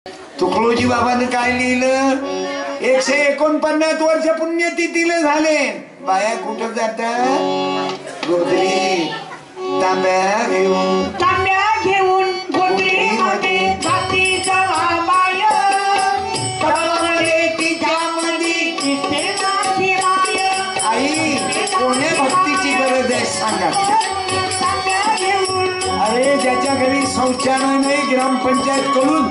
तुकडोजी बाबाने काय लिहिलं? 149 वर्ष पुण्यतिथीला झाले. बाया कुठं जातात? गोधरी तांब्या घेऊन गोधरीमध्ये जातीचा बाय तिच्यामध्ये आई कोण्या भक्तीची गरज आहे सांगा? अरे ज्याच्या घरी शौचालय नाही ग्रामपंचायत कडून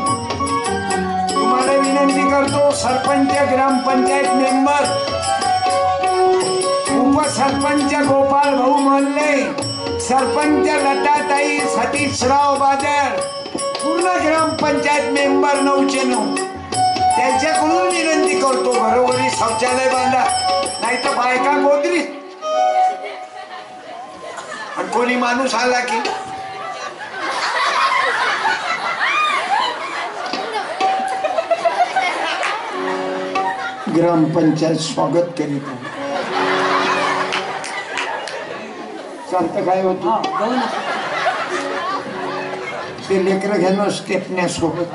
तुम्हाला विनंती करतो, सरपंच ग्रामपंचायत मेंबर उपसरपंच गोपाळ भाऊ मोल्ले, सरपंच लताताई सतीशराव बाजार, पूर्ण ग्रामपंचायत मेंबर 909 त्यांच्याकडून विनंती करतो घरोघरी शौचालय बांधा, नाही तर बायका गोदरी. आणि कोणी माणूस आला की ग्रामपंचायत स्वागत करीत आहे. शांत काय होत ते लेकर घेणं स्टेपण्यासोबत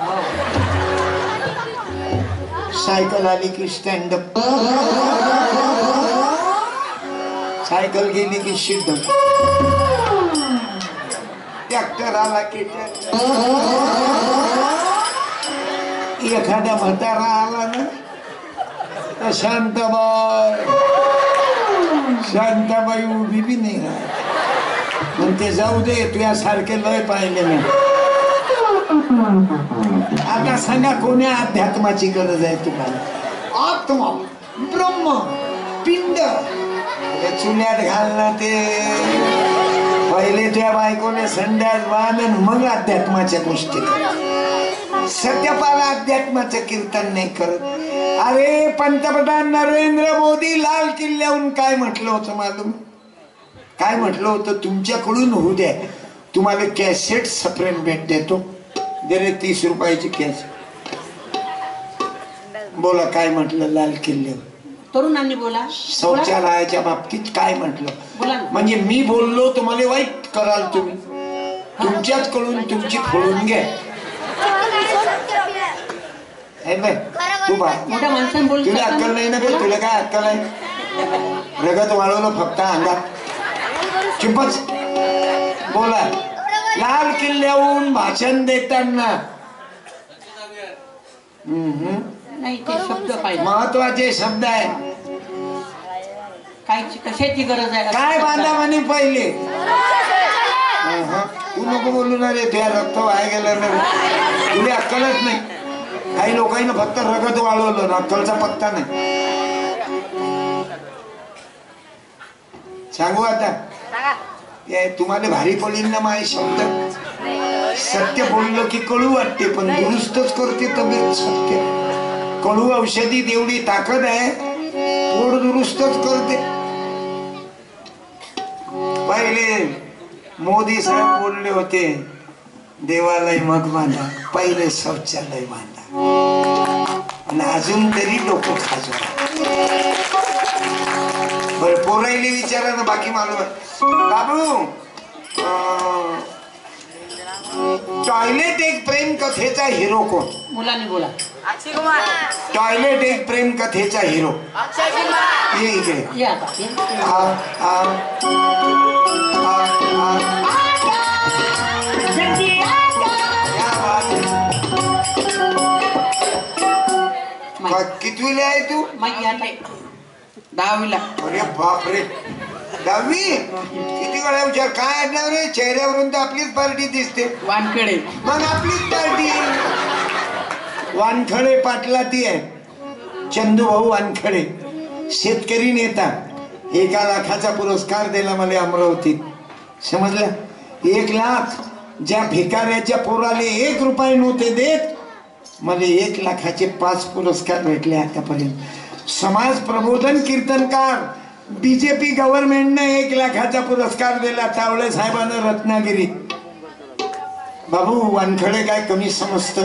सायकल आली की स्टँडअप, सायकल गेली की सिद्ध, ट्रॅक्टर आला की एखादा म्हातारा आला ना शांताबाई उभी बी नाही म्हणते जाऊ दे तुझ्यासारखे लय पाहिले नाही. आता सांगा कोण्या अध्यात्माची गरज आहे तुम्हाला? आत्मा ब्रह्म पिंड चुन्यात घालणं ते पहिले तुझ्या बायकोने संध्यास बांधून मग अध्यात्माच्या गोष्टी सत्यपाला अध्यात्माचं कीर्तन नाही करत. अरे पंतप्रधान नरेंद्र मोदी लाल किल्ल्याहून काय म्हटलं होतं मालूम? काय म्हटलं होतं? तुमच्याकडून होऊ द्या, तुम्हाला कॅसेट सप्रेम भेट देतो. जरे 30 रुपयाची कॅसेट. बोला काय म्हटलं लाल किल्ल्यावर? तरुणांनी बोला. शौचालयाच्या बाबतीत काय म्हटलं? म्हणजे मी बोललो तुम्हाला वाईट कराल तुम्ही, तुमच्याच कडून तुमची फोडून घ्या. मोठ्या माणसाने बोल. तुला अक्कल नाही ना? तुला काय अक्कल आहे? रगत वाळवलं फक्त अंगात. चुपच बोला. लाल किल्ल्याहून भाषण देताना महत्वाचे शब्द आहे. कशाची गरज आहे? काय बांधा म्हणे पहिले? तू नको बोलू ना रे, त्या रक्त वाया गेलं ना. तुला अक्कलच नाही. काही लोकांना फक्त रगत वाळवलं ना, अक्कलचा पत्ता नाही. सांगू आता तुम्हाला भारी पडील ना माझे शब्द. सत्य बोललं की कळू वाटते पण दुरुस्तच करते तब्येत. सत्य कळू औषधीत एवढी ताकद आहे, पोट दुरुस्तच करते. पहिले मोदी साहेब बोलले होते देवालय मग बांधा, पहिले शौचालय बांधा. आणि अजून तरी डोकं खाजवा. बरं पोरायले विचारा ना, बाकी मालूम आहे. बाबू टॉयलेट एक प्रेम कथेचा हिरो कोण? मुलांनी बोला. टॉयलेट एक प्रेम कथेचा हिरो ये इकडे. कितवीला आहे तू? 10वीला. अरे बापरे 10वी? किती वेळा विचार काय आडनाव रे? चेहऱ्यावरून तर आपलीच पार्टी दिसते. वानखडे. मग आपलीच पार्टी. वानखडे पाटला ती आहे, चंदूभाऊ वानखडे, शेतकरी नेता. 1 लाखाचा पुरस्कार दिला मला अमरावतीत. समजलं? 1 लाख. ज्या भिकाऱ्याच्या पोराले 1 रुपये नव्हते देत, मला 1 लाखाचे 5 पुरस्कार भेटले आतापर्यंत. समाज प्रबोधन कीर्तनकार बीजेपी गव्हर्नमेंटने 1 लाखाचा पुरस्कार दिला तावळे साहेबांना रत्नागिरी. बाबू वानखडे काय कमी समजत?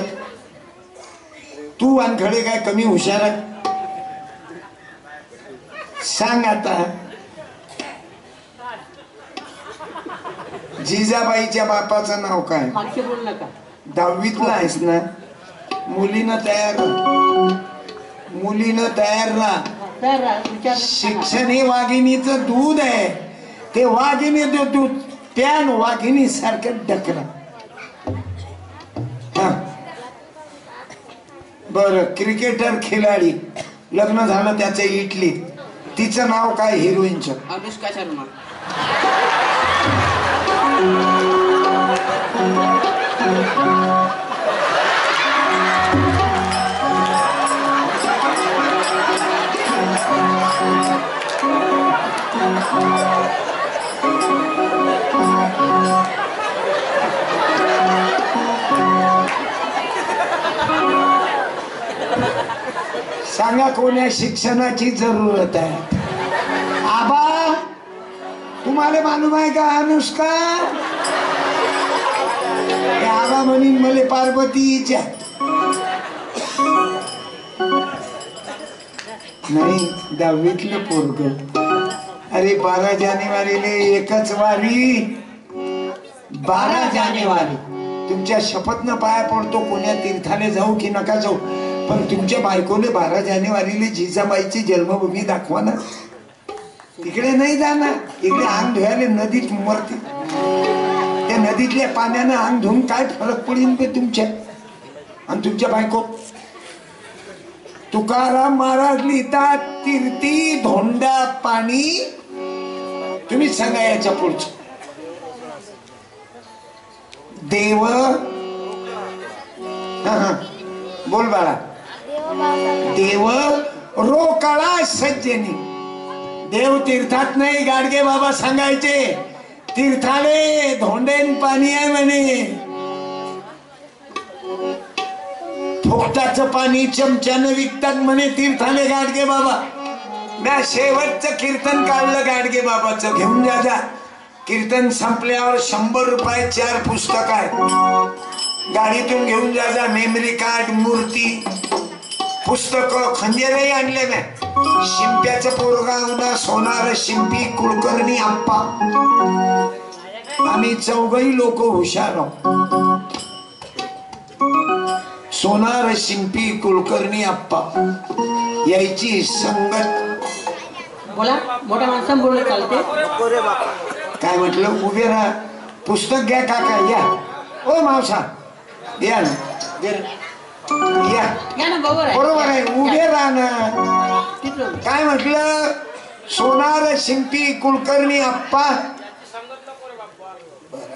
तू वानखडे काय कमी हुशार आहे? सांग आता. जिजाबाईच्या बापाचं नाव काय? 10वीतला आहेस ना? मुलीनं तयार राहा. तर विचार शिक्षण हे वाघिणीचं दूध आहे. ते वाघिणी दूध प्यान वाघिणी सारखं ढकला. बर, क्रिकेटर खिलाडी लग्न झालं त्याचं इटली. तिचं नाव काय हिरोईनचं? अनुष्का शर्मा. सांगा कोण्या शिक्षणाची जरूरत आहे? आबा तुम्हाला मालूम आहे का अनुष्का? आबा म्हणीन मले पार्वतीच्या नाही 10वीतलं पोरग. अरे 12 जानेवारीला एकच वारी. 12 जानेवारी तुमच्या शपथनं पाया पडतो. कोण्या तीर्थाला जाऊ की नका जाऊ, पण तुमच्या बायकोने 12 जानेवारीला जिजाबाईची जन्मभूमी दाखवा ना. तिकडे नाही जाणार. इकडे अंग धुयाले नदीत मरते. त्या नदीतल्या पाण्यानं अंग धुवून काय फरक पडेल बे तुमच्या आणि तुमच्या बायको? तुकाराम महाराज लिहितात तीर्थी धोंडा पाणी. तुम्हीच सांगा याच्या पुढचं. देव बोल बाळा. देव रोकाळा सज्जनी. देव तीर्थात नाही. गाडगे बाबा सांगायचे तीर्थाले धोंडेन पाणी आहे म्हणे. फुकटाचं पाणी चमच्यानं विकतात म्हणे तीर्थाले गाडगे बाबा. म्या शेवटचं कीर्तन काढलं गाडगे बाबाचं. घेऊन जा. कीर्तन संपल्यावर 100 रुपये 4 पुस्तक आहे. गाडीतून घेऊन जा. मेमरी कार्ड, मूर्ती, पुस्तक, खंजेरही आणले म्या. शिंप्याचं पोरगा सोनार शिंपी कुलकर्णी आप्पा. आम्ही 4घही लोक हुशार आहोत. सोनार शिंपी कुलकर्णी आप्पा यायची संगत. बोला. मोठ्या माणसानं बोलले चालते. काय म्हटलं? उभे राहा. पुस्तक घ्या काका. या ओ मावसा या ना. या ना. बरोबर आहे. उभे राहा ना. काय म्हटलं? सोनार शिंपी कुलकर्णी आप्पा.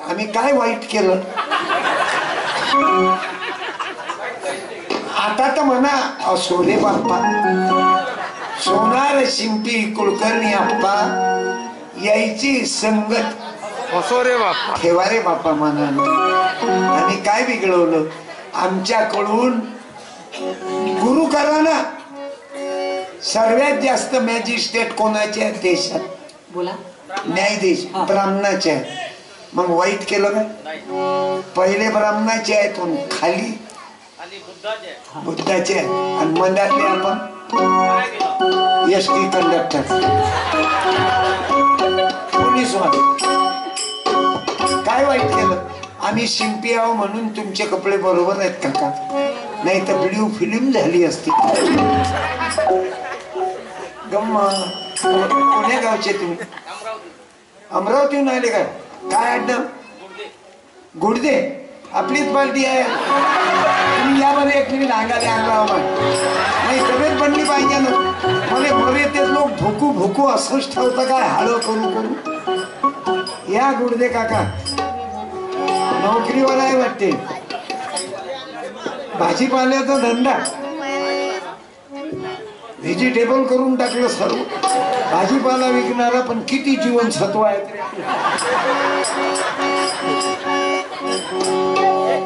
आम्ही काय वाईट केलं? आता तर म्हणा असो रे बाप्पा. सोनार शिंपी कुलकर्णी आप्पा यायची संगत. असो रे बाप्पा. ठेवा रे बाप्पा मनानं. आणि काय बिघडवलं? आमच्याकडून गुरु करा ना. सर्वात जास्त मॅजिस्ट्रेट कोणाच्या देशात? बोला. न्यायाधीश ब्राह्मणाचे आहे. मग वाईट केलं का? पहिले ब्राह्मणाचे आहेत पण खाली बुद्धाचे आहे. आणि मंदातले आपण एसटी कंडक्टर, पोलीस वाले. काय वाईट केलं? आम्ही शिंपी आहो म्हणून तुमचे कपडे बरोबर आहेत काका. नाही तर व्हिडिओ फिल्म झाली असती. गम्मा. कोण्या गावचे तुम्ही? अमरावतीहून आले का? काय आडनाव? गुडदे. आपलीच पार्टी आहे. तुम्ही यामध्ये एक मिनिट अंगाले अंगावर नाही. तब्येत बनली पाहिजे ना. मला बरे ते लोक भुकू भुकू असंच ठेवतं काय हाळं करू करू. या गुडदे काका नोकरीवर आहे वाटते. भाजीपाल्याचा धंदा व्हेजिटेबल करून टाकलं सर्व. भाजीपाला विकणारा पण किती जीवनसत्व आहेत रे.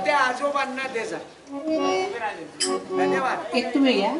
त्या आजोबांना द्यायचा. धन्यवाद. एक तुम्ही घ्या.